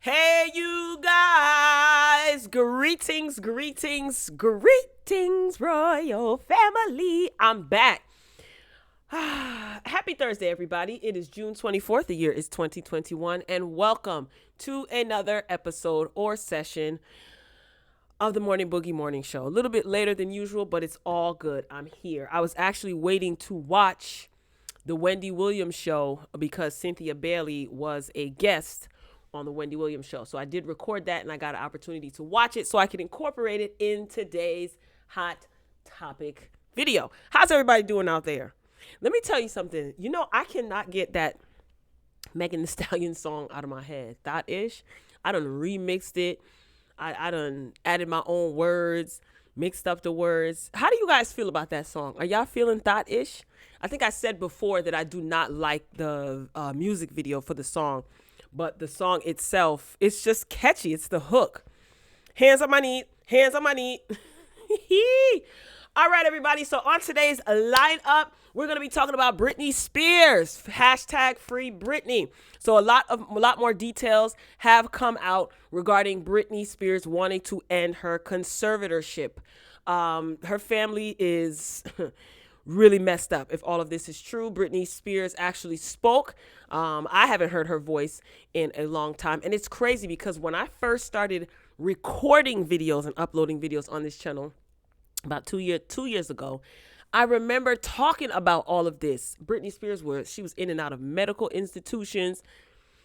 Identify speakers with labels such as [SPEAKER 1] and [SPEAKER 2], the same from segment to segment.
[SPEAKER 1] Hey, you guys! Greetings, royal family. I'm back. Happy Thursday, everybody. It is June 24th. The year is 2021, and welcome to another episode or session of the Morning Boogie Morning Show. A little bit later than usual, but it's all good. I'm here. I was actually waiting to watch the Wendy Williams show because Cynthia Bailey was a guest on the Wendy Williams show. So I did record that and I got an opportunity to watch it so I could incorporate it in today's hot topic video. How's everybody doing out there? Let me tell you something. You know, I cannot get that Megan Thee Stallion song out of my head. Thought-ish. I done remixed it. I done added my own words, mixed up the words. How do you guys feel about that song? Are y'all feeling thought-ish? I think I said before that I do not like the music video for the song. But the song itself, it's just catchy. It's the hook. Hands on my knee. Hands on my knee. All right, everybody. So on today's lineup, we're going to be talking about Britney Spears. Hashtag free Britney. So a lot more details have come out regarding Britney Spears wanting to end her conservatorship. Her family is really messed up if all of this is true. Britney Spears actually spoke. I haven't heard her voice in a long time. And it's crazy because when I first started recording videos and uploading videos on this channel about 2 years ago, I remember talking about all of this. Britney Spears she was in and out of medical institutions.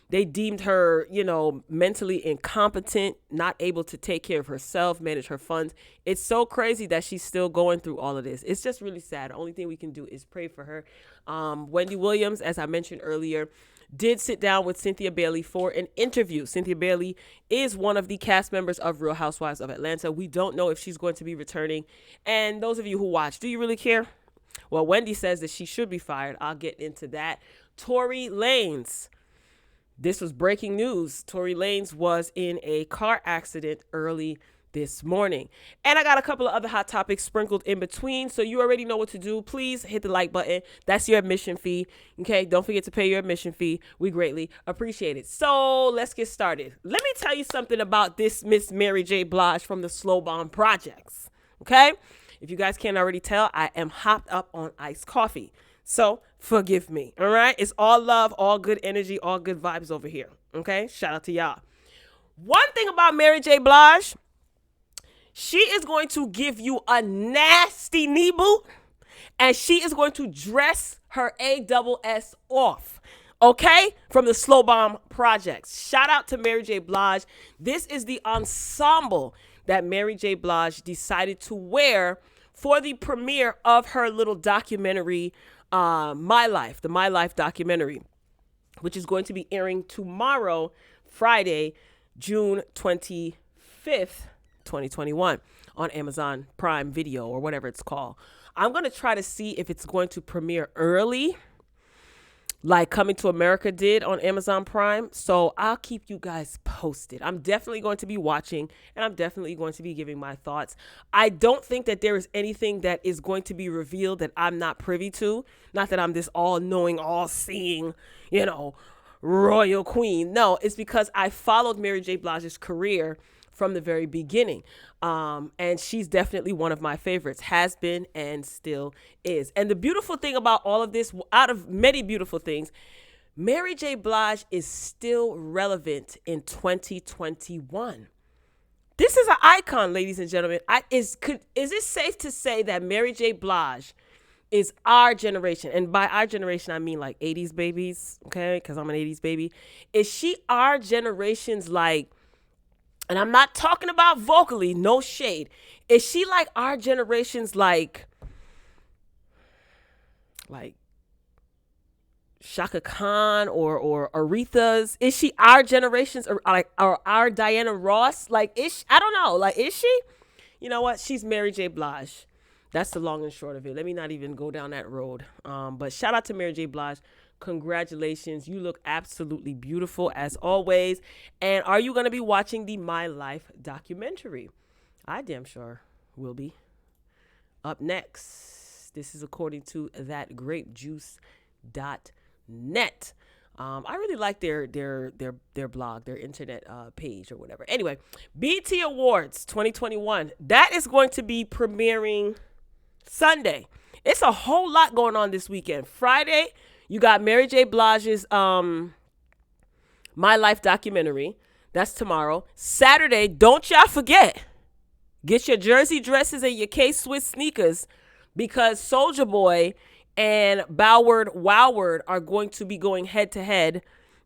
[SPEAKER 1] They deemed her, mentally incompetent, not able to take care of herself, manage her funds. It's so crazy that she's still going through all of this. It's just really sad. The only thing we can do is pray for her. Wendy Williams, as I mentioned earlier, did sit down with Cynthia Bailey for an interview. Cynthia Bailey is one of the cast members of Real Housewives of Atlanta. We don't know if she's going to be returning. And those of you who watch, do you really care? Well, Wendy says that she should be fired. I'll get into that. Tory Lanez. This was breaking news. Tory Lanez was in a car accident early this morning. And I got a couple of other hot topics sprinkled in between. So you already know what to do. Please hit the like button. That's your admission fee. Okay. Don't forget to pay your admission fee. We greatly appreciate it. So let's get started. Let me tell you something about this Miss Mary J. Blige from the Slow Bomb Projects. Okay. If you guys can't already tell, I am hopped up on iced coffee. So forgive me. All right. It's all love, all good energy, all good vibes over here. Okay. Shout out to y'all. One thing about Mary J. Blige, she is going to give you a nasty knee boot and she is going to dress her ASS off. Okay. From the Slow Bomb Projects. Shout out to Mary J. Blige. This is the ensemble that Mary J. Blige decided to wear for the premiere of her little documentary, the My Life documentary, which is going to be airing tomorrow, Friday, June 25th, 2021 on Amazon Prime Video or whatever it's called. I'm going to try to see if it's going to premiere early, like Coming to America did on Amazon Prime. So I'll keep you guys posted. I'm definitely going to be watching and I'm definitely going to be giving my thoughts. I don't think that there is anything that is going to be revealed that I'm not privy to. Not that I'm this all-knowing, all-seeing, royal queen. No, it's because I followed Mary J. Blige's career from the very beginning. And she's definitely one of my favorites, has been and still is. And the beautiful thing about all of this, out of many beautiful things, Mary J. Blige is still relevant in 2021. This is an icon, ladies and gentlemen. Is it safe to say that Mary J. Blige is our generation? And by our generation, I mean like 80s babies, okay? Because I'm an 80s baby. Is she our generation's and I'm not talking about vocally, no shade. Is she like our generation's like Shaka Khan or Aretha's? Is she our generation's or our Diana Ross? I don't know. Is she? You know what? She's Mary J. Blige. That's the long and short of it. Let me not even go down that road. But shout out to Mary J. Blige. Congratulations. You look absolutely beautiful as always. And are you going to be watching the My Life documentary? I damn sure will be. Up next, this is according to thatgrapejuice.net. I really like their blog, their internet page or whatever. Anyway, BET Awards 2021. That is going to be premiering Sunday. It's a whole lot going on this weekend. Friday, you got Mary J. Blige's My Life documentary. That's tomorrow. Saturday, don't y'all forget, get your jersey dresses and your K-Swiss sneakers, because Soulja Boy and Bowward Wowward are going to be going head-to-head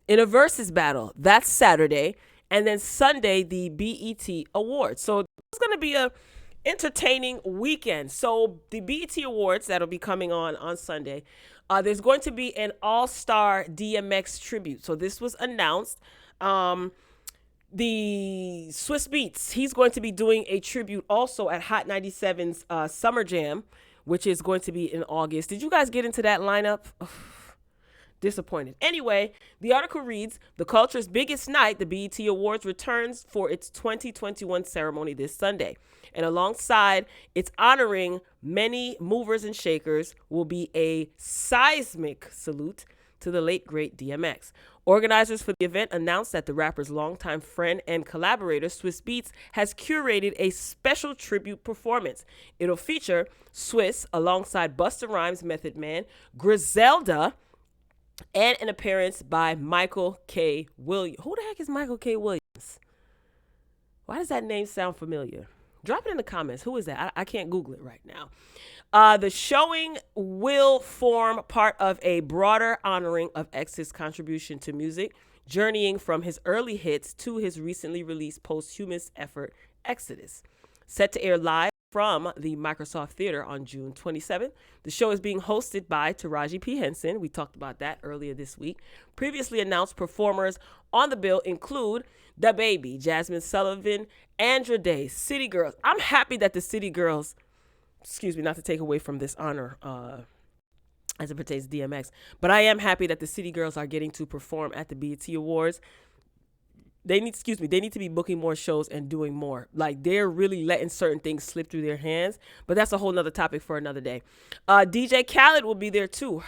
[SPEAKER 1] in a versus battle. That's Saturday. And then Sunday, the BET Awards. So it's going to be a entertaining weekend. So the BET Awards that'll be coming on Sunday, there's going to be an all-star DMX tribute. So this was announced. The Swiss Beats, he's going to be doing a tribute also at Hot 97's Summer Jam, which is going to be in August. Did you guys get into that lineup? Disappointed. Anyway, the article reads, the culture's biggest night, the BET Awards, returns for its 2021 ceremony this Sunday. And alongside its honoring many movers and shakers will be a seismic salute to the late, great DMX. Organizers for the event announced that the rapper's longtime friend and collaborator, Swiss Beats, has curated a special tribute performance. It'll feature Swiss alongside Busta Rhymes' Method Man, Griselda, and an appearance by Michael K. Williams. Who the heck is Michael K. Williams? Why does that name sound familiar? Drop it in the comments. Who is that? I can't Google it right now. The showing will form part of a broader honoring of X's contribution to music, journeying from his early hits to his recently released posthumous effort, Exodus. Set to air live from the Microsoft Theater on June 27th. The show is being hosted by Taraji P. Henson. We talked about that earlier this week. Previously announced performers on the bill include Da Baby, Jasmine Sullivan, Andra Day, City Girls. I'm happy that the City Girls, excuse me, not to take away from this honor as it pertains to DMX, but I am happy that the City Girls are getting to perform at the BET Awards. They need to be booking more shows and doing more. Like, they're really letting certain things slip through their hands, but that's a whole nother topic for another day. DJ Khaled will be there too.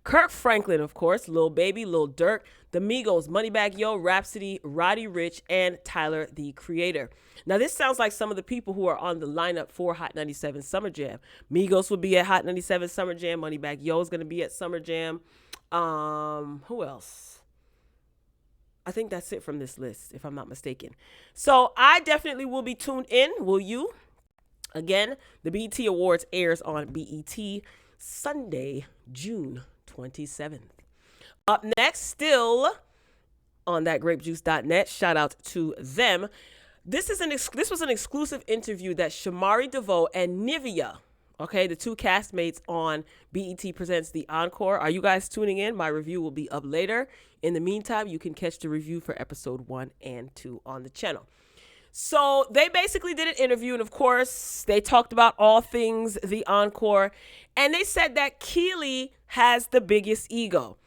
[SPEAKER 1] Kirk Franklin, of course, Lil Baby, Lil Durk, The Migos, Moneybagg Yo, Rhapsody, Roddy Ricch, and Tyler, the Creator. Now, this sounds like some of the people who are on the lineup for Hot 97 Summer Jam. Migos will be at Hot 97 Summer Jam. Moneybagg Yo is going to be at Summer Jam. Who else? I think that's it from this list, if I'm not mistaken. So I definitely will be tuned in. Will you? Again, the BET Awards airs on BET Sunday, June 27th. Up next, still on thatgrapejuice.net. Shout out to them. This was an exclusive interview that Shamari DeVoe and Nivea, okay, the two castmates on BET Presents the Encore. Are you guys tuning in? My review will be up later. In the meantime, you can catch the review for episode 1 and 2 on the channel. So they basically did an interview, and of course, they talked about all things the Encore, and they said that Keely has the biggest ego.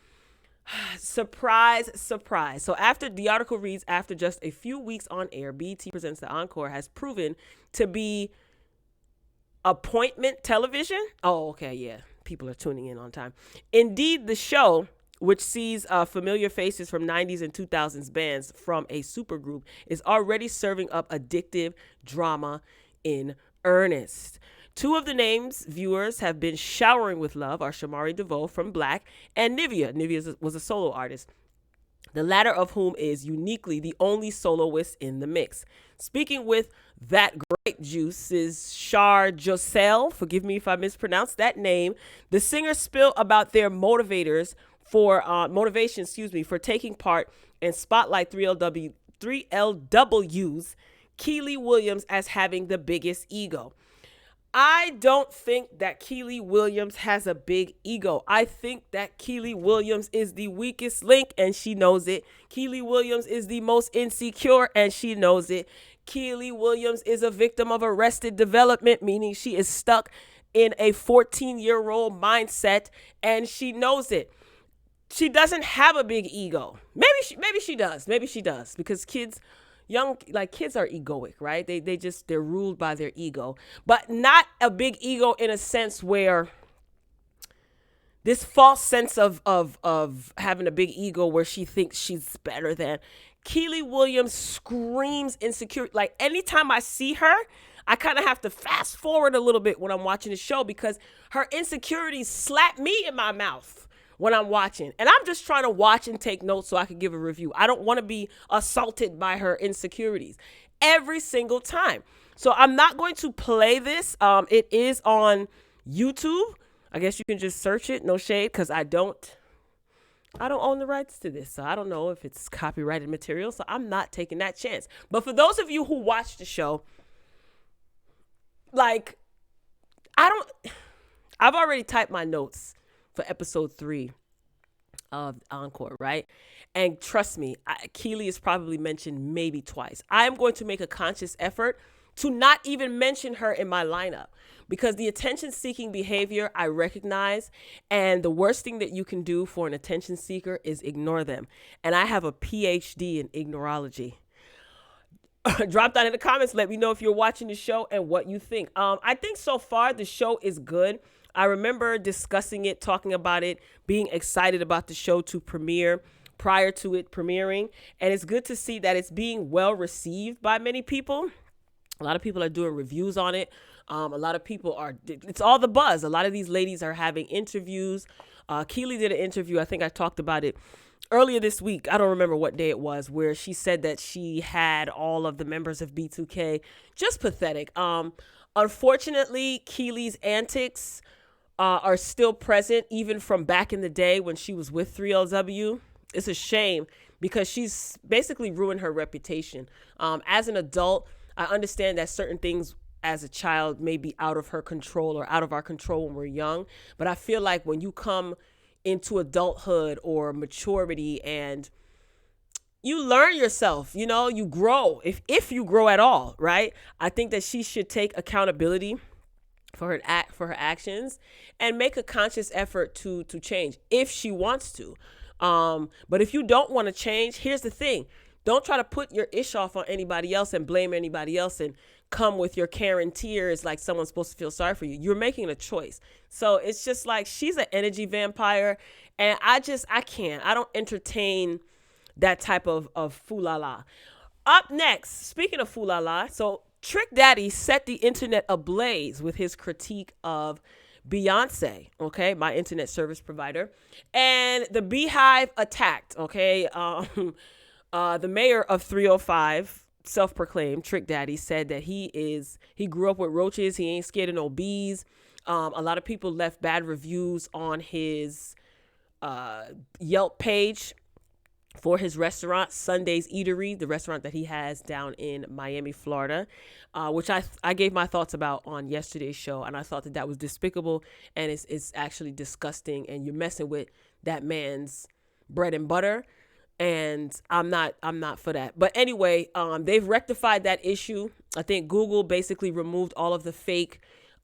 [SPEAKER 1] Surprise, surprise. So the article reads, after just a few weeks on air, BET Presents the Encore has proven to be appointment television. Oh, okay, yeah. People are tuning in on time. Indeed, the show, which sees familiar faces from 90s and 2000s bands from a supergroup, is already serving up addictive drama in earnest. Two of the names viewers have been showering with love are Shamari DeVoe from Black and Nivea. Nivea was a solo artist, the latter of whom is uniquely the only soloist in the mix. Speaking with That Grape Juice is Char Joselle, forgive me if I mispronounced that name, the singers spill about their motivations for taking part in Spotlight 3LW's Keely Williams as having the biggest ego. I don't think that Keely Williams has a big ego. I think that Keely Williams is the weakest link, and she knows it. Keely Williams is the most insecure, and she knows it. Keely Williams is a victim of arrested development, meaning she is stuck in a 14-year-old mindset, and she knows it. She doesn't have a big ego. Maybe she does. Maybe she does, because kids are egoic, right? They're ruled by their ego, but not a big ego in a sense where this false sense of having a big ego where she thinks she's better than. Keely Williams screams insecure. Like anytime I see her, I kind of have to fast forward a little bit when I'm watching the show because her insecurities slap me in my mouth when I'm watching. And I'm just trying to watch and take notes so I can give a review. I don't want to be assaulted by her insecurities every single time. So I'm not going to play this. It is on YouTube. I guess you can just search it. No shade, because I don't own the rights to this. So I don't know if it's copyrighted material. So I'm not taking that chance. But for those of you who watch the show, like, I've already typed my notes for episode 3 of Encore, right? And trust me, Keely is probably mentioned maybe twice. I'm going to make a conscious effort to not even mention her in my lineup because the attention-seeking behavior I recognize, and the worst thing that you can do for an attention seeker is ignore them. And I have a PhD in ignorology. Drop down in the comments. Let me know if you're watching the show and what you think. I think so far the show is good. I remember discussing it, talking about it, being excited about the show to premiere prior to it premiering. And it's good to see that it's being well received by many people. A lot of people are doing reviews on it. A lot of people it's all the buzz. A lot of these ladies are having interviews. Keely did an interview. I think I talked about it earlier this week. I don't remember what day it was, where she said that she had all of the members of B2K. Just pathetic. Unfortunately, Keely's antics are still present, even from back in the day when she was with 3LW. It's a shame because she's basically ruined her reputation. As an adult, I understand that certain things as a child may be out of her control or out of our control when we're young. But I feel like when you come into adulthood or maturity and you learn yourself, you grow, if you grow at all, right? I think that she should take accountability for her actions and make a conscious effort to change if she wants to. But if you don't want to change, here's the thing. Don't try to put your ish off on anybody else and blame anybody else and come with your Karen tears like someone's supposed to feel sorry for you. You're making a choice. So it's just like she's an energy vampire. And I can't. I don't entertain that type of foolala. Up next, speaking of foolala, so Trick Daddy set the internet ablaze with his critique of Beyonce, okay, my internet service provider, and the Beehive attacked, okay. The mayor of 305, self-proclaimed Trick Daddy, said that he grew up with roaches. He ain't scared of no bees. A lot of people left bad reviews on his Yelp page for his restaurant, Sunday's Eatery, the restaurant that he has down in Miami, Florida, which I gave my thoughts about on yesterday's show. And I thought that was despicable and it's actually disgusting. And you're messing with that man's bread and butter. And I'm not for that. But anyway, they've rectified that issue. I think Google basically removed all of the fake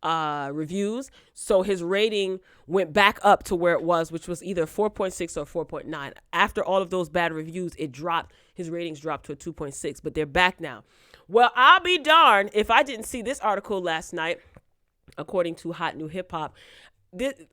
[SPEAKER 1] reviews. So his rating went back up to where it was, which was either 4.6 or 4.9. After all of those bad reviews, his ratings dropped to a 2.6, but they're back now. Well, I'll be darned if I didn't see this article last night, according to Hot New Hip Hop. Did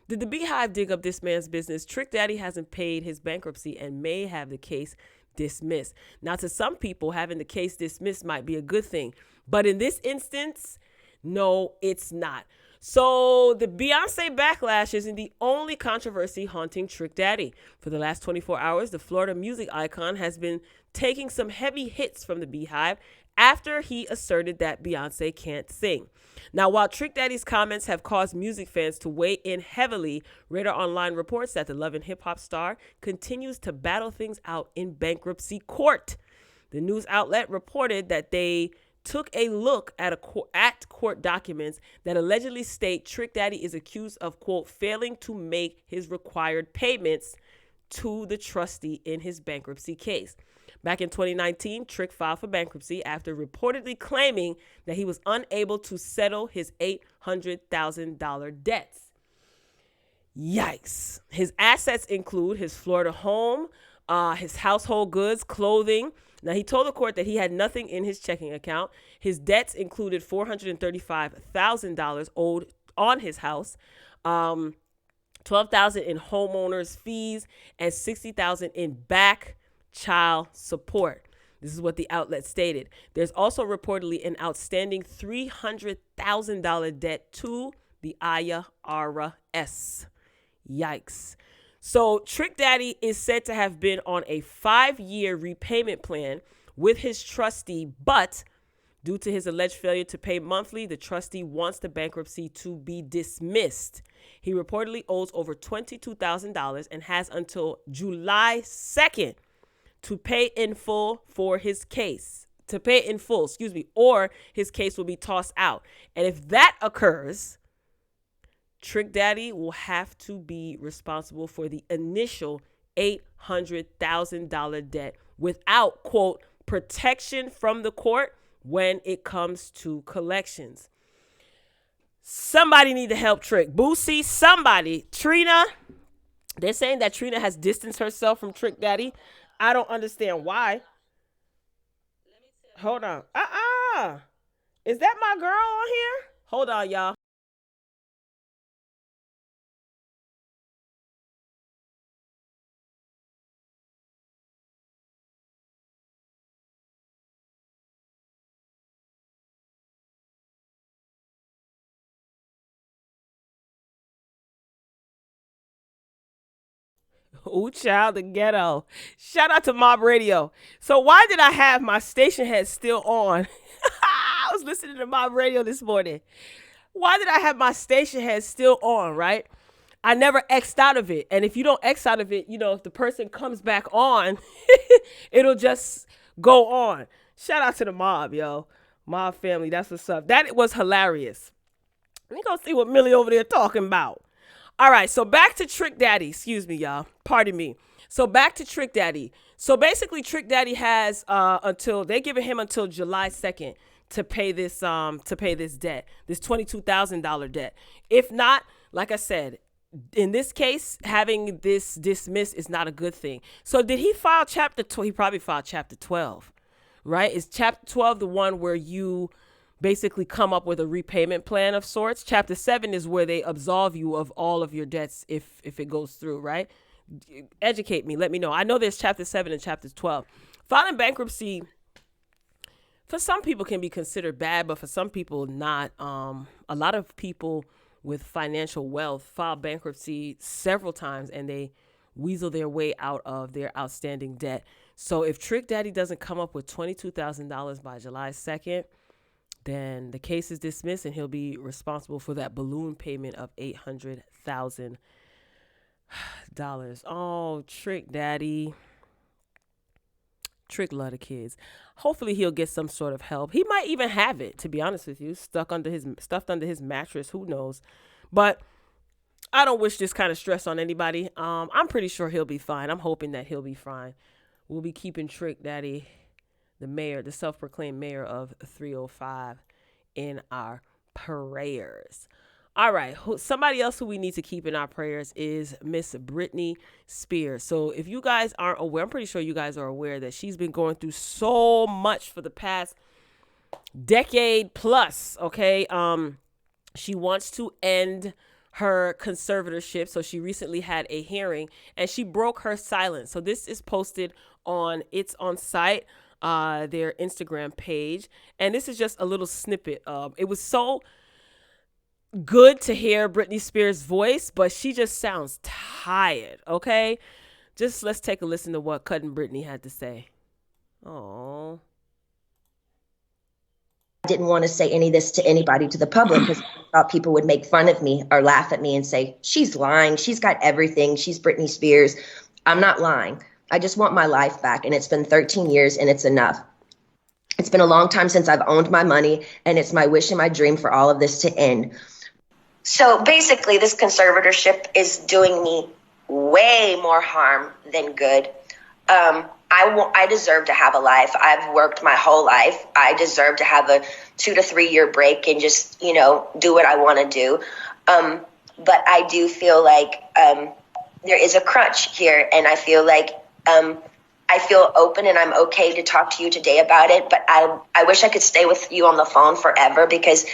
[SPEAKER 1] the Beehive dig up this man's business? Trick Daddy hasn't paid his bankruptcy and may have the case dismissed. Now, to some people, having the case dismissed might be a good thing. But in this instance, no, it's not. So the Beyonce backlash isn't the only controversy haunting Trick Daddy. For the last 24 hours, the Florida music icon has been taking some heavy hits from the Beehive after he asserted that Beyonce can't sing. Now, while Trick Daddy's comments have caused music fans to weigh in heavily, Radar Online reports that the Love and Hip Hop star continues to battle things out in bankruptcy court. The news outlet reported that they took a look at court documents that allegedly state Trick Daddy is accused of, quote, failing to make his required payments to the trustee in his bankruptcy case. Back in 2019, Trick filed for bankruptcy after reportedly claiming that he was unable to settle his $800,000 debts. Yikes. His assets include his Florida home, his household goods, clothing. Now, he told the court that he had nothing in his checking account. His debts included $435,000 owed on his house. $12,000 in homeowners fees, and $60,000 in back child support. This is what the outlet stated. There's also reportedly an outstanding $300,000 debt to the IRS. Yikes. So Trick Daddy is said to have been on a 5-year repayment plan with his trustee, but due to his alleged failure to pay monthly, the trustee wants the bankruptcy to be dismissed. He reportedly owes over $22,000 and has until July 2nd to pay in full or his case will be tossed out. And if that occurs, Trick Daddy will have to be responsible for the initial $800,000 debt without, quote, protection from the court when it comes to collections. Somebody need to help Trick. Boosie, somebody. Trina, they're saying that Trina has distanced herself from Trick Daddy. I don't understand why. Hold on. Is that my girl on here? Hold on, y'all. Ooh, child, the ghetto. Shout out to Mob Radio. So why did I have my station head still on? I was listening to Mob Radio this morning. Why did I have my station head still on, right? I never X'd out of it. And if you don't X out of it, if the person comes back on, it'll just go on. Shout out to the Mob, yo. Mob family, that's what's up. That was hilarious. Let me go see what Millie over there talking about. All right, so back to Trick Daddy. Excuse me, y'all. Pardon me. So back to Trick Daddy. So basically, Trick Daddy has they're giving him until July 2nd to pay this debt, this $22,000 debt. If not, like I said, in this case, having this dismissed is not a good thing. So did he file chapter 12? He probably filed chapter 12, right? Is chapter 12 the one where you basically come up with a repayment plan of sorts? Chapter 7 is where they absolve you of all of your debts if it goes through, right? Educate me. Let me know. I know there's chapter 7 and chapter 12. Filing bankruptcy, for some people, can be considered bad, but for some people, not. A lot of people with financial wealth file bankruptcy several times, and they weasel their way out of their outstanding debt. So if Trick Daddy doesn't come up with $22,000 by July 2nd, then the case is dismissed and he'll be responsible for that balloon payment of $800,000. Oh, Trick Daddy. Trick love the kids. Hopefully he'll get some sort of help. He might even have it, to be honest with you, stuffed under his mattress. Who knows? But I don't wish this kind of stress on anybody. I'm pretty sure he'll be fine. I'm hoping that he'll be fine. We'll be keeping Trick Daddy, the mayor, the self-proclaimed mayor of 305, in our prayers. All right, somebody else who we need to keep in our prayers is Miss Britney Spears. So if you guys aren't aware, I'm pretty sure you guys are aware that she's been going through so much for the past decade plus, okay? She wants to end her conservatorship, so she recently had a hearing, and she broke her silence. So this is posted on It's On Site, their Instagram page, and this is just a little snippet. It was so good to hear Britney Spears' voice, but she just sounds tired, okay? Just let's take a listen to what Cousin Britney had to say. Oh.
[SPEAKER 2] I didn't want to say any of this to anybody, to the public, because I thought people would make fun of me or laugh at me and say, she's lying. She's got everything. She's Britney Spears. I'm not lying. I just want my life back. And it's been 13 years and it's enough. It's been a long time since I've owned my money, and it's my wish and my dream for all of this to end. So basically, this conservatorship is doing me way more harm than good. I deserve to have a life. I've worked my whole life. I deserve to have a 2 to 3 year break and just, do what I want to do. But I do feel like there is a crunch here, and I feel like I feel open and I'm okay to talk to you today about it. But I wish I could stay with you on the phone forever, because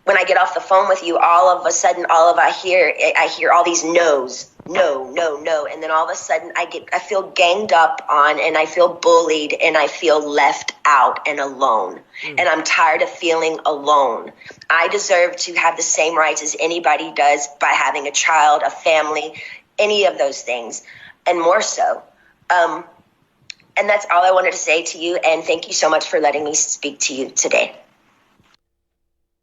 [SPEAKER 2] when I get off the phone with you, all of a sudden, I hear all these no's, no, no, no. And then all of a sudden I feel ganged up on, and I feel bullied, and I feel left out and alone. And I'm tired of feeling alone. I deserve to have the same rights as anybody does by having a child, a family, any of those things, and more so. And that's all I wanted to say to you. And thank you so much for letting me speak to you today.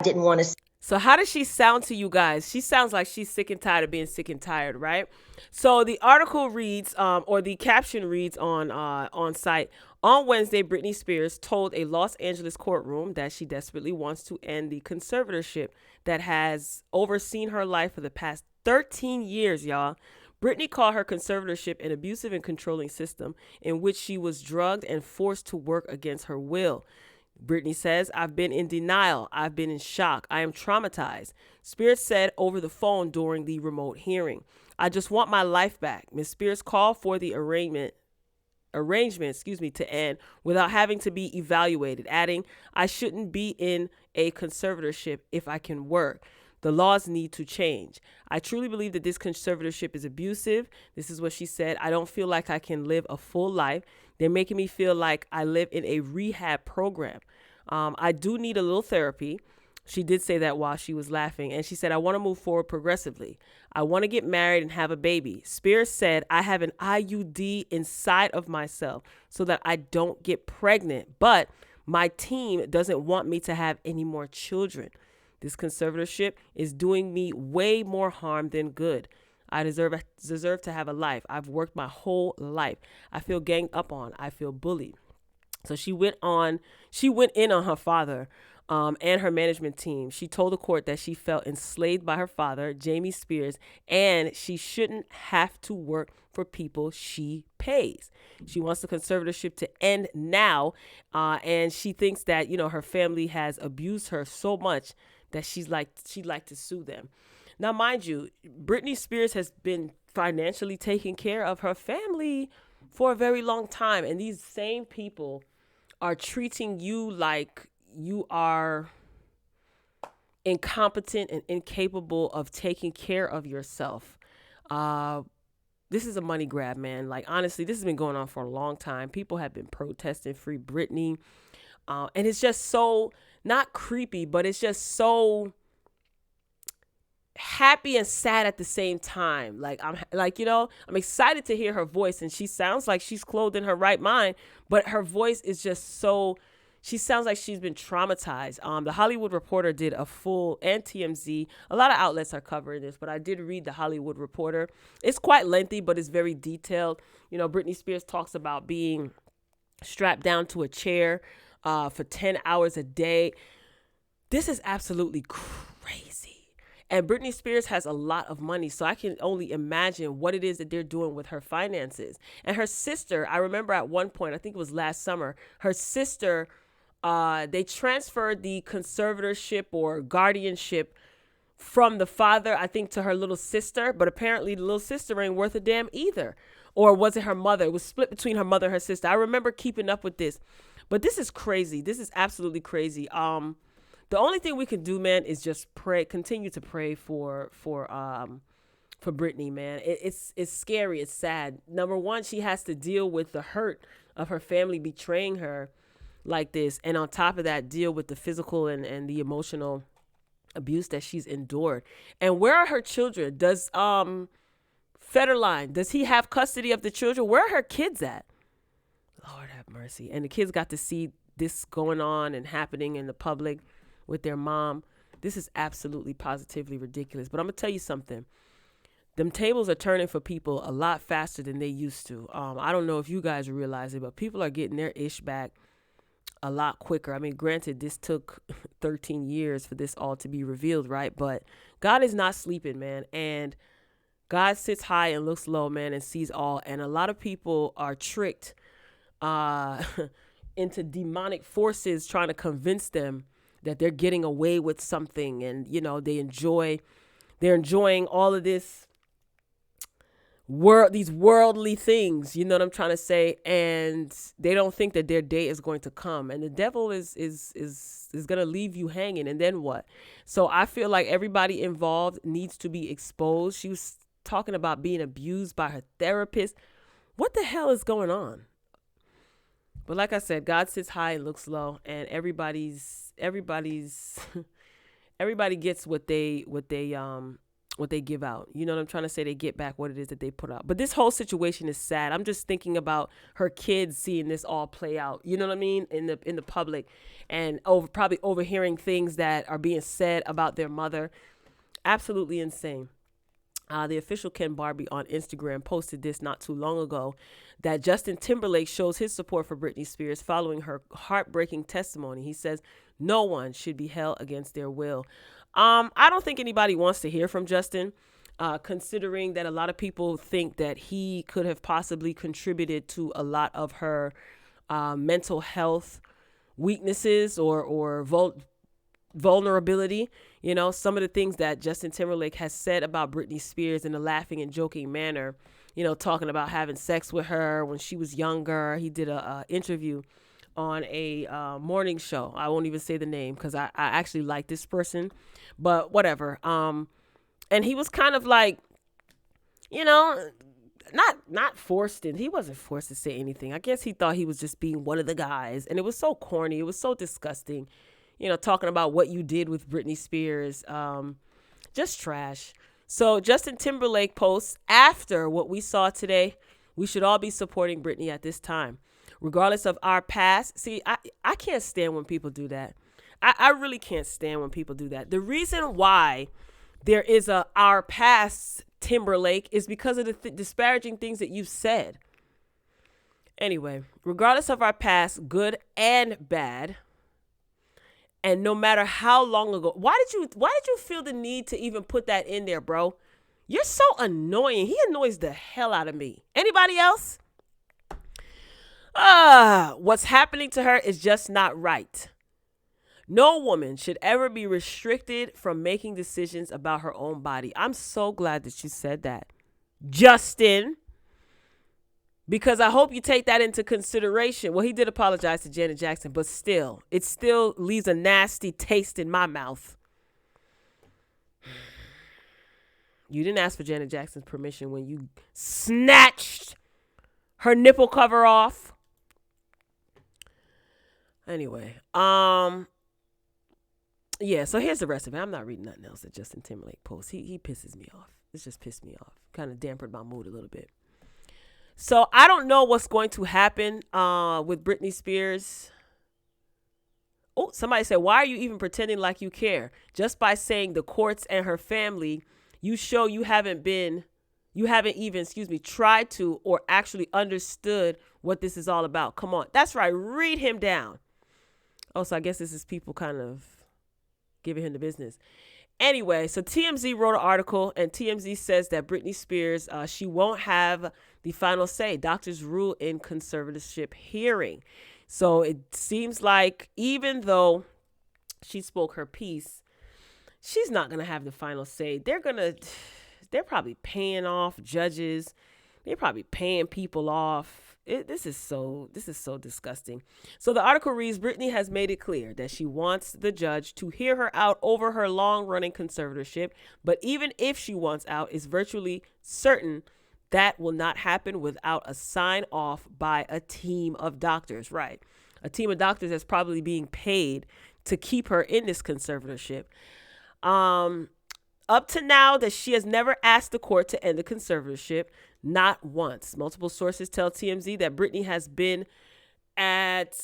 [SPEAKER 2] Didn't want to.
[SPEAKER 1] So how does she sound to you guys? She sounds like she's sick and tired of being sick and tired, right? So the article reads, or the caption reads on site, on Wednesday, Britney Spears told a Los Angeles courtroom that she desperately wants to end the conservatorship that has overseen her life for the past 13 years, y'all. Britney called her conservatorship an abusive and controlling system in which she was drugged and forced to work against her will. Britney says, I've been in denial. I've been in shock. I am traumatized. Spears said over the phone during the remote hearing. I just want my life back. Ms. Spears called for the arrangement to end without having to be evaluated, adding, I shouldn't be in a conservatorship if I can work. The laws need to change. I truly believe that this conservatorship is abusive. This is what she said. I don't feel like I can live a full life. They're making me feel like I live in a rehab program. I do need a little therapy. She did say that while she was laughing. And she said, I want to move forward progressively. I want to get married and have a baby. Spears said, I have an IUD inside of myself so that I don't get pregnant. But my team doesn't want me to have any more children. This conservatorship is doing me way more harm than good. I deserve to have a life. I've worked my whole life. I feel ganged up on. I feel bullied. So she went in on her father and her management team. She told the court that she felt enslaved by her father, Jamie Spears, and she shouldn't have to work for people she pays. She wants the conservatorship to end now, and she thinks that, her family has abused her so much that she'd like to sue them. Now, mind you, Britney Spears has been financially taking care of her family for a very long time. And these same people are treating you like you are incompetent and incapable of taking care of yourself. This is a money grab, man. Like, honestly, this has been going on for a long time. People have been protesting Free Britney. And it's just so, not creepy, but it's just so happy and sad at the same time. I'm excited to hear her voice, and she sounds like she's clothed in her right mind, but her voice is just so, she sounds like she's been traumatized. The Hollywood Reporter did a full, and TMZ, a lot of outlets are covering this, but I did read the Hollywood Reporter. It's quite lengthy, but it's very detailed. Britney Spears talks about being strapped down to a chair for 10 hours a day. This is absolutely crazy. And Britney Spears has a lot of money, so I can only imagine what it is that they're doing with her finances. And her sister, I remember at one point, I think it was last summer, her sister, they transferred the conservatorship or guardianship from the father, I think, to her little sister. But apparently the little sister ain't worth a damn either. Or was it her mother? It was split between her mother and her sister. I remember keeping up with this. But this is crazy. This is absolutely crazy. The only thing we can do, man, is just pray, continue to pray for Britney, man. It's scary. It's sad. Number one, she has to deal with the hurt of her family betraying her like this. And on top of that, deal with the physical and the emotional abuse that she's endured. And where are her children? Does Federline, does he have custody of the children? Where are her kids at? Lord have mercy. And the kids got to see this going on and happening in the public with their mom. This is absolutely positively ridiculous. But I'm going to tell you something. Them tables are turning for people a lot faster than they used to. I don't know if you guys realize it, but people are getting their ish back a lot quicker. I mean, granted, this took 13 years for this all to be revealed, right? But God is not sleeping, man. And God sits high and looks low, man, and sees all. And a lot of people are tricked into demonic forces trying to convince them that they're getting away with something, and they're enjoying all of this these worldly things, you know what I'm trying to say, and they don't think that their day is going to come, and the devil is going to leave you hanging, and then what? So I feel like everybody involved needs to be exposed. She was talking about being abused by her therapist. What the hell is going on? But like I said, God sits high and looks low, and everybody's everybody gets what they give out. You know what I'm trying to say? They get back what it is that they put out. But this whole situation is sad. I'm just thinking about her kids seeing this all play out. You know what I mean? In the public, and probably overhearing things that are being said about their mother. Absolutely insane. The official Ken Barbie on Instagram posted this not too long ago, that Justin Timberlake shows his support for Britney Spears following her heartbreaking testimony. He says no one should be held against their will. I don't think anybody wants to hear from Justin, considering that a lot of people think that he could have possibly contributed to a lot of her mental health weaknesses or vulnerability. You know, some of the things that Justin Timberlake has said about Britney Spears in a laughing and joking manner, you know, talking about having sex with her when she was younger. He did a interview on a morning show. I won't even say the name because I actually like this person, but whatever. And he was kind of like, you know, not forced in. He wasn't forced to say anything. I guess he thought he was just being one of the guys, and it was so corny. It was so disgusting. You know, talking about what you did with Britney Spears, just trash. So Justin Timberlake posts, after what we saw today, we should all be supporting Britney at this time, regardless of our past. See, I can't stand when people do that. I really can't stand when people do that. The reason why there is a our past Timberlake is because of the disparaging things that you've said. Anyway, regardless of our past, good and bad, and no matter how long ago, why did you feel the need to even put that in there, bro? You're so annoying. He annoys the hell out of me. Anybody else? What's happening to her is just not right. No woman should ever be restricted from making decisions about her own body. I'm so glad that you said that, Justin, because I hope you take that into consideration. Well, he did apologize to Janet Jackson, but still, it still leaves a nasty taste in my mouth. You didn't ask for Janet Jackson's permission when you snatched her nipple cover off. Anyway, yeah, so here's the rest of it. I'm not reading nothing else that Justin Timberlake posts. He pisses me off. It's just pissed me off. Kind of dampened my mood a little bit. So I don't know what's going to happen with Britney Spears. Oh, somebody said, why are you even pretending like you care? Just by saying the courts and her family, you show you haven't even tried to or actually understood what this is all about. Come on. That's right. Read him down. Oh, so I guess this is people kind of giving him the business. Anyway, so TMZ wrote an article, and TMZ says that Britney Spears, she won't have the final say. Doctors rule in conservatorship hearing. So it seems like even though she spoke her piece, she's not going to have the final say. They're probably paying off judges. They're probably paying people off. This is so disgusting. So the article reads, Britney has made it clear that she wants the judge to hear her out over her long-running conservatorship. But even if she wants out, it's virtually certain that will not happen without a sign-off by a team of doctors. Right. A team of doctors that's probably being paid to keep her in this conservatorship. Up to now, that she has never asked the court to end the conservatorship, not once. Multiple sources tell TMZ that Britney has been at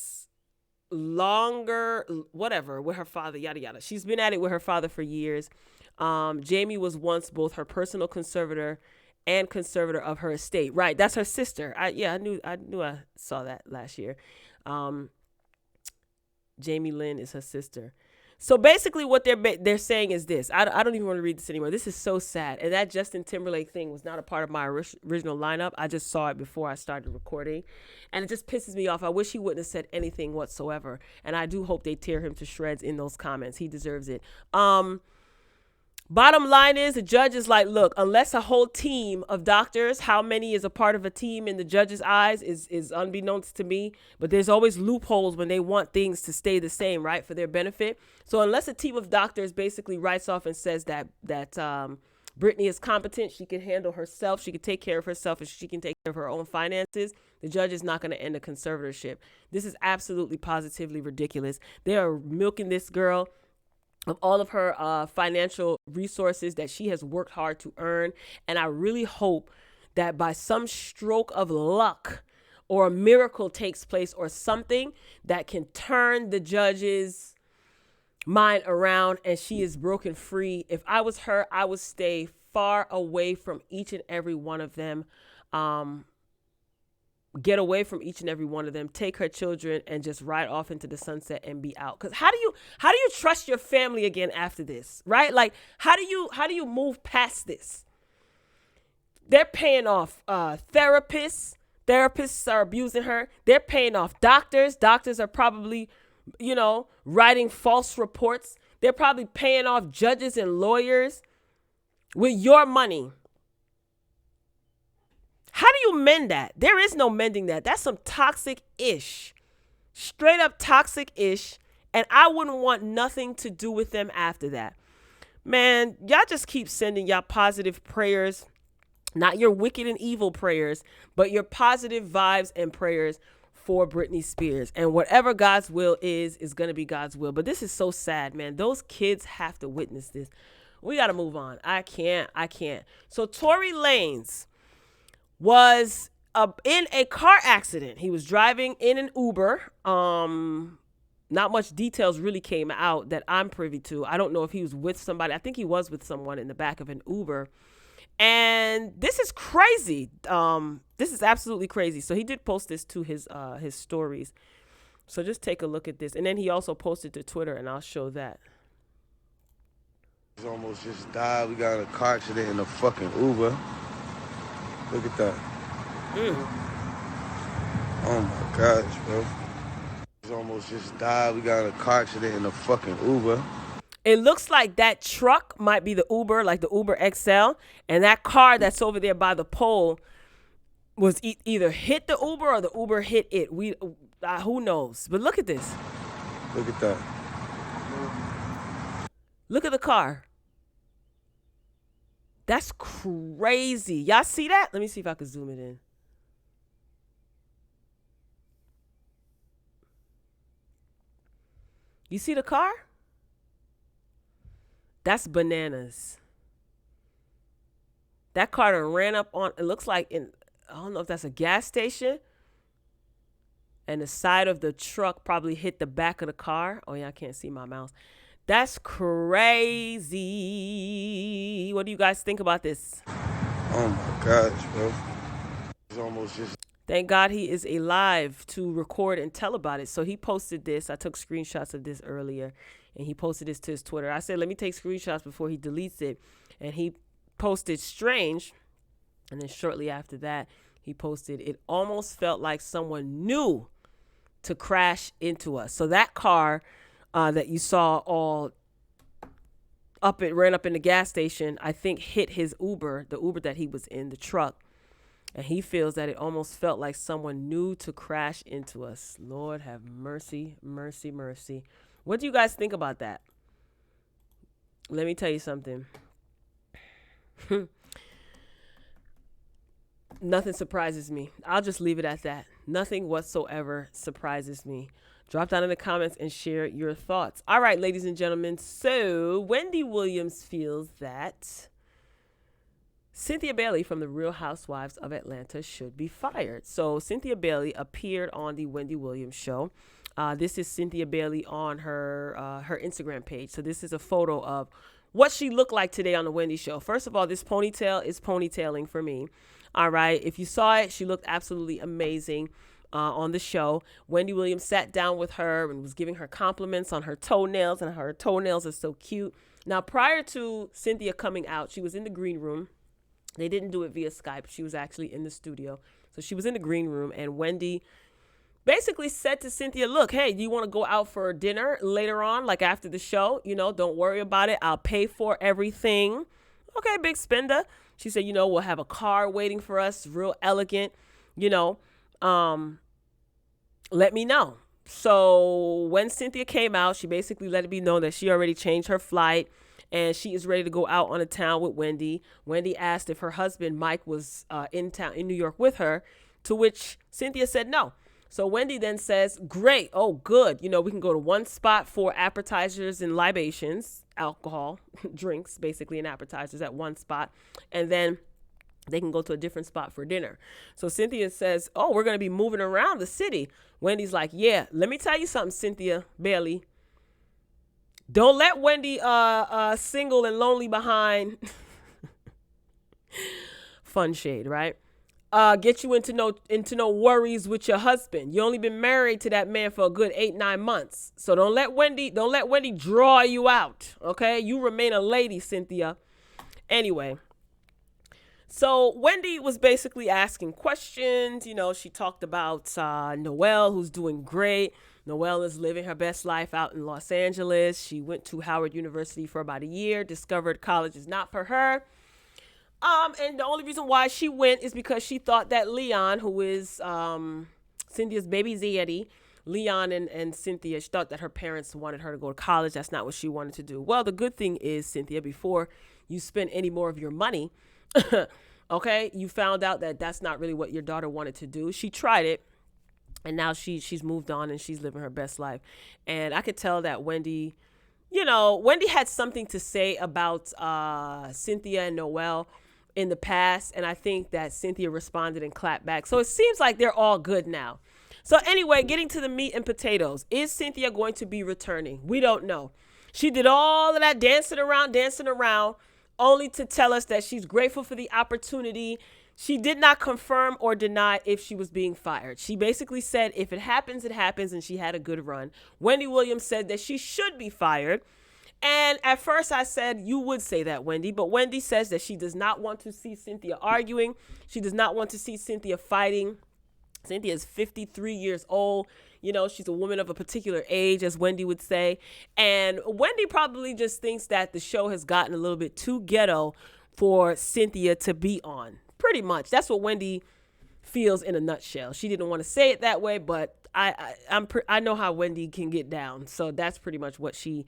[SPEAKER 1] longer, whatever, with her father, yada, yada. She's been at it with her father for years. Jamie was once both her personal conservator and conservator of her estate. Right, that's her sister. I knew I saw that last year. Jamie Lynn is her sister. So basically what they're saying is this. I don't even want to read this anymore. This is so sad. And that Justin Timberlake thing was not a part of my original lineup. I just saw it before I started recording. And it just pisses me off. I wish he wouldn't have said anything whatsoever. And I do hope they tear him to shreds in those comments. He deserves it. Bottom line is the judge is like, look, unless a whole team of doctors, how many is a part of a team in the judge's eyes is unbeknownst to me. But there's always loopholes when they want things to stay the same, right, for their benefit. So unless a team of doctors basically writes off and says that Britney is competent, she can handle herself, she can take care of herself, and she can take care of her own finances, the judge is not going to end a conservatorship. This is absolutely positively ridiculous. They are milking this girl of all of her financial resources that she has worked hard to earn. And I really hope that by some stroke of luck or a miracle takes place or something that can turn the judge's mind around and she is broken free. If I was her, I would stay far away from each and every one of them. Get away from each and every one of them, take her children and just ride off into the sunset and be out. Because how do you trust your family again after this, right? Like, how do you move past this? They're paying off therapists. Therapists are abusing her. They're paying off doctors. Doctors are probably, writing false reports. They're probably paying off judges and lawyers with your money. How do you mend that? There is no mending that. That's some toxic-ish. Straight up toxic-ish. And I wouldn't want nothing to do with them after that. Man, y'all just keep sending y'all positive prayers. Not your wicked and evil prayers, but your positive vibes and prayers for Britney Spears. And whatever God's will is going to be God's will. But this is so sad, man. Those kids have to witness this. We got to move on. I can't. So Tory Lanez was in a car accident. He was driving in an Uber. Not much details really came out that I'm privy to. I don't know if he was with somebody. I think he was with someone in the back of an Uber. And this is crazy. This is absolutely crazy. So he did post this to his stories. So just take a look at this. And then he also posted to Twitter, and I'll show that.
[SPEAKER 3] Almost just died. We got in a car accident in a fucking Uber. Look at that. Oh my gosh, bro. Almost just died. We got in a car accident in a fucking Uber.
[SPEAKER 1] It looks like that truck might be the Uber, like the Uber XL. And that car that's over there by the pole was either hit the Uber or the Uber hit it. Who knows? But look at this.
[SPEAKER 3] Look at that.
[SPEAKER 1] Look at the car. That's crazy. Y'all see that? Let me see if I can zoom it in. You see the car? That's bananas. That car done ran up on, it looks like I don't know if that's a gas station. And the side of the truck probably hit the back of the car. Oh yeah, I can't see my mouse. That's crazy. What do you guys think about this?
[SPEAKER 3] Oh my gosh, bro. It's almost just.
[SPEAKER 1] Thank God he is alive to record and tell about it. So he posted this. I took screenshots of this earlier, and he posted this to his Twitter. I said, let me take screenshots before he deletes it. And he posted strange. And then shortly after that, he posted, it almost felt like someone knew to crash into us. So that car that you saw all ran up in the gas station, I think hit his Uber, the Uber that he was in, the truck. And he feels that it almost felt like someone knew to crash into us. Lord have mercy, mercy, mercy. What do you guys think about that? Let me tell you something. Nothing surprises me. I'll just leave it at that. Nothing whatsoever surprises me. Drop down in the comments and share your thoughts. All right, ladies and gentlemen. So Wendy Williams feels that Cynthia Bailey from the Real Housewives of Atlanta should be fired. So Cynthia Bailey appeared on the Wendy Williams show. This is Cynthia Bailey on her Instagram page. So this is a photo of what she looked like today on the Wendy show. First of all, this ponytail is ponytailing for me. All right. If you saw it, she looked absolutely amazing on the show. Wendy Williams sat down with her and was giving her compliments on her toenails, and her toenails are so cute. Now, prior to Cynthia coming out, she was in the green room. They didn't do it via Skype. She was actually in the studio. So she was in the green room, and Wendy basically said to Cynthia, look, hey, do you want to go out for dinner later on, like after the show? Don't worry about it. I'll pay for everything. Okay, big spender. She said, we'll have a car waiting for us, real elegant, let me know. So when Cynthia came out, she basically let it be known that she already changed her flight and she is ready to go out on the town with Wendy. Wendy asked if her husband, Mike, was in town in New York with her, to which Cynthia said no. So Wendy then says, great. Oh, good. We can go to one spot for appetizers and libations, alcohol, drinks, basically, and appetizers at one spot. And then they can go to a different spot for dinner. So Cynthia says, oh, we're going to be moving around the city. Wendy's like, yeah, let me tell you something, Cynthia Bailey. Don't let Wendy single and lonely behind. Fun shade, right? Get you into no worries with your husband. You only been married to that man for a good 8-9 months. So don't let Wendy draw you out. Okay? You remain a lady, Cynthia. Anyway. So Wendy was basically asking questions. She talked about Noelle, who's doing great. Noelle is living her best life out in Los Angeles. She went to Howard University for about a year, discovered college is not for her. And the only reason why she went is because she thought that Leon, who is Cynthia's baby zaddy, Leon and Cynthia, she thought that her parents wanted her to go to college. That's not what she wanted to do. Well, the good thing is, Cynthia, before you spend any more of your money, okay, you found out that that's not really what your daughter wanted to do. She tried it, and now she's moved on and she's living her best life. And I could tell that Wendy had something to say about Cynthia and Noelle in the past, and I think that Cynthia responded and clapped back. So it seems like they're all good now. So anyway, getting to the meat and potatoes. Is Cynthia going to be returning? We don't know. She did all of that dancing around, only to tell us that she's grateful for the opportunity. She did not confirm or deny if she was being fired. She basically said if it happens, it happens, and she had a good run. Wendy Williams said that she should be fired. And at first I said, you would say that, Wendy. But Wendy says that she does not want to see Cynthia arguing. She does not want to see Cynthia fighting. Cynthia is 53 years old. She's a woman of a particular age, as Wendy would say. And Wendy probably just thinks that the show has gotten a little bit too ghetto for Cynthia to be on. Pretty much. That's what Wendy feels in a nutshell. She didn't want to say it that way, but I know how Wendy can get down. So that's pretty much what she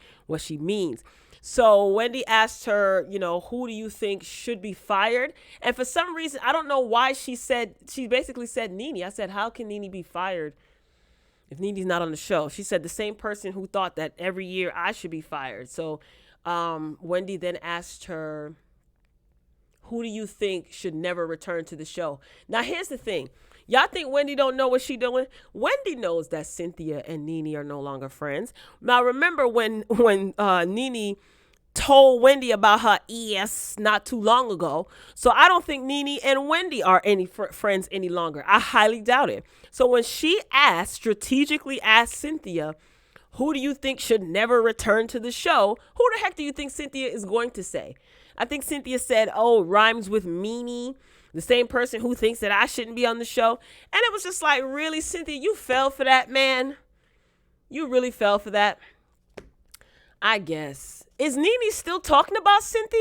[SPEAKER 1] means. So Wendy asked her, who do you think should be fired? And for some reason, I don't know why she basically said Nene. I said, how can Nene be fired if Nene's not on the show? She said the same person who thought that every year I should be fired. So Wendy then asked her, who do you think should never return to the show? Now, here's the thing. Y'all think Wendy don't know what she doing? Wendy knows that Cynthia and Nene are no longer friends. Now, remember when Nene told Wendy about her ES not too long ago. So I don't think Nene and Wendy are any friends any longer. I highly doubt it. So when she strategically asked Cynthia, who do you think should never return to the show? Who the heck do you think Cynthia is going to say? I think Cynthia said, oh, rhymes with Meanie, the same person who thinks that I shouldn't be on the show. And it was just like, really, Cynthia, you fell for that, man? You really fell for that? I guess. Is Nene still talking about Cynthia?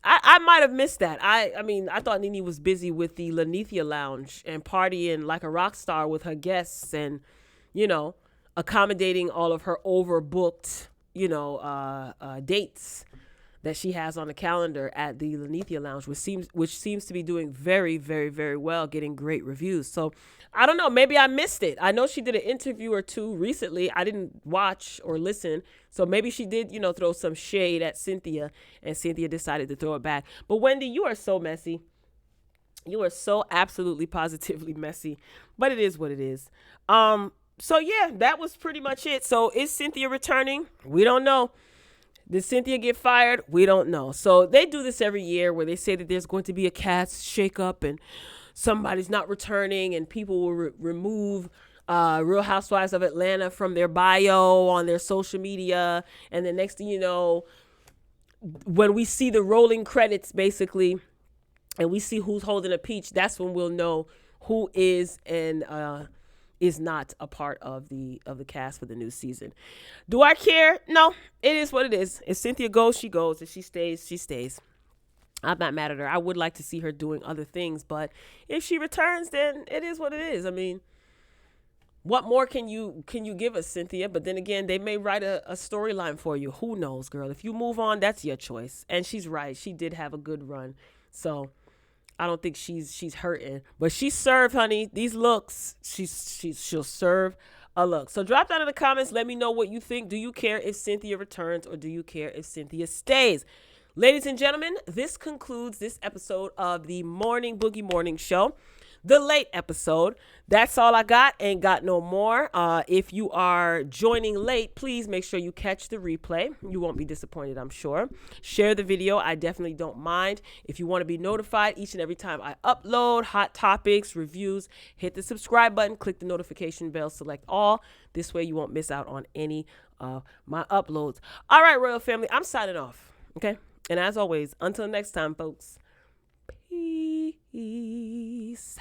[SPEAKER 1] I might have missed that. I mean, I thought Nene was busy with the Lanithia Lounge and partying like a rock star with her guests and, accommodating all of her overbooked, dates that she has on the calendar at the Lanithia Lounge, which seems to be doing very, very, very well, getting great reviews. So I don't know, maybe I missed it. I know she did an interview or two recently. I didn't watch or listen. So maybe she did, throw some shade at Cynthia, and Cynthia decided to throw it back. But Wendy, you are so messy. You are so absolutely positively messy, but it is what it is. So yeah, that was pretty much it. So is Cynthia returning? We don't know. Did Cynthia get fired? We don't know. So they do this every year where they say that there's going to be a cast shakeup and somebody's not returning and people will remove Real Housewives of Atlanta from their bio on their social media. And the next thing you know, when we see the rolling credits basically and we see who's holding a peach, that's when we'll know who is and is not a part of the cast for the new season. Do I care? No, it is what it is. If Cynthia goes, she goes. If she stays, she stays. I'm not mad at her. I would like to see her doing other things, but if she returns, then it is what it is. I mean, what more can you give us, Cynthia? But then again, they may write a storyline for you. Who knows, girl? If you move on, that's your choice. And she's right. She did have a good run. So I don't think she's hurting. But she served, honey. These looks, she'll serve a look. So drop down in the comments. Let me know what you think. Do you care if Cynthia returns, or do you care if Cynthia stays? Ladies and gentlemen, this concludes this episode of the Morning Boogie Morning Show. The late episode. That's all I got. Ain't got no more. If you are joining late, please make sure you catch the replay. You won't be disappointed, I'm sure. Share the video. I definitely don't mind. If you want to be notified each and every time I upload hot topics, reviews, hit the subscribe button, click the notification bell, select all. This way you won't miss out on any of my uploads. All right, Royal Family, I'm signing off. Okay? And as always, until next time, folks, peace.